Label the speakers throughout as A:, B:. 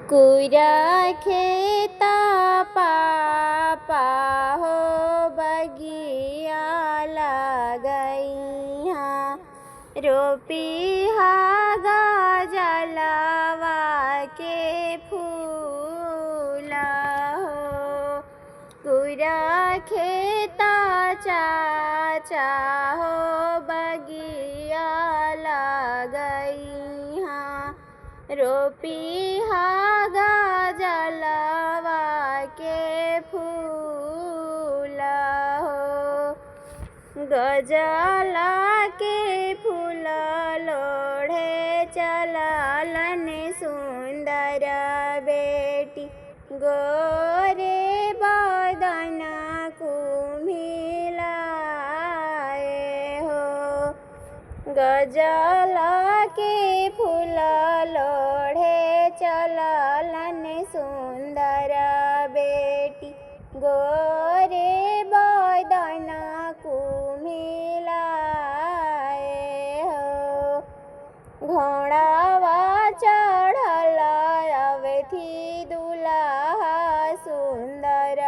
A: कुरा खेता पापा हो बगिया लगैया रोपी हागा जलवा के फूला हो। कुरा खेता चाचा हो बगिया लगैया रोपी हागा जलवा के फूला हो। गजला के फूल लोढ़े चललन सुंदर बेटी गोरे बदन कुम्हिलाए हो। गजला के फूल लोढ़े चललन सुंदर बेटी गोरे बदन कुम्हिलाए हो। घोड़ावा चढ़ल अवथी दुल्हा सुंदर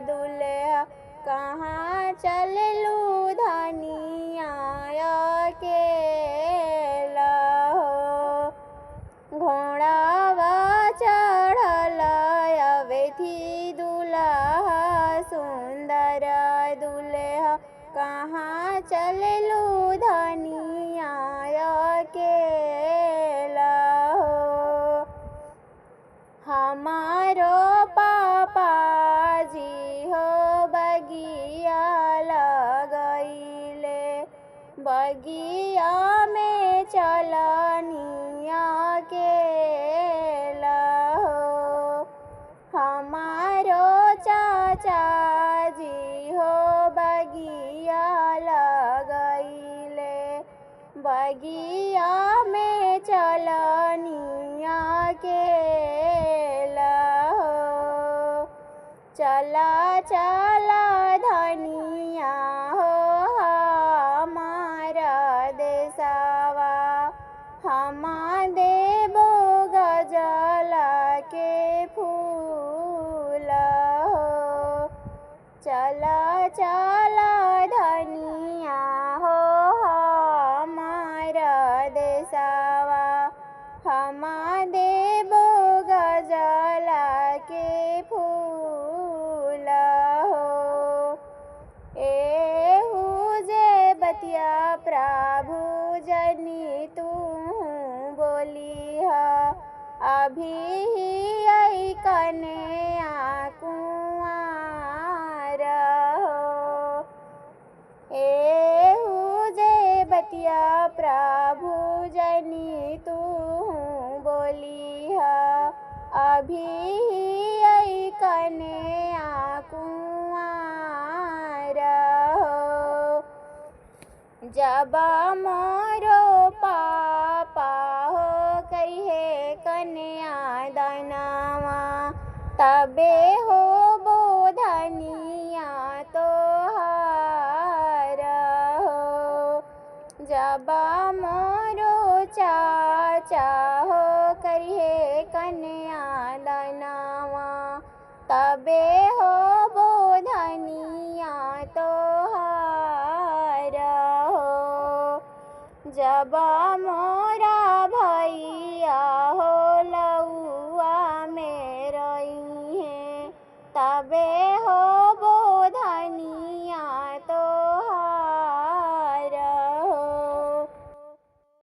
A: दुल्हा कहाँ चललू धनिया अकेला हो। घोड़ावा चढ़ल अवथी दुल्हा सुंदर दुल्हा कहाँ चललू धनिया अकेला हो। हमारो पापा जी हो बगिया लगैले बगिया में चलनिया अकेला हो। हमारो चाचा जी हो बगिया लगैले बगिया में चलनिया अकेला हो। चला चला धनिया हो हमारा देशवा हम देबो गजला के फूल हो। चला चला धनिया हो हमारा देशवा हम देबो गजला के फूल हो। एहू जे बतिया प्रभु जनी तू बोलिहा अभी ही आई कने कुआर हो। एहू जे बतिया प्रभु जनी तू बोलिहा अभी ही आई कने कुआर हो। जब मोरो पापा हो कहे कन्या दनवा तबे हो बो धनिया तोहार हो। जब मोरो चाचा हो करिहे कन्या दनवा तबे हो बो धनिया तोहार हो। जब मोरा भैया हो लौआ में रही है तबे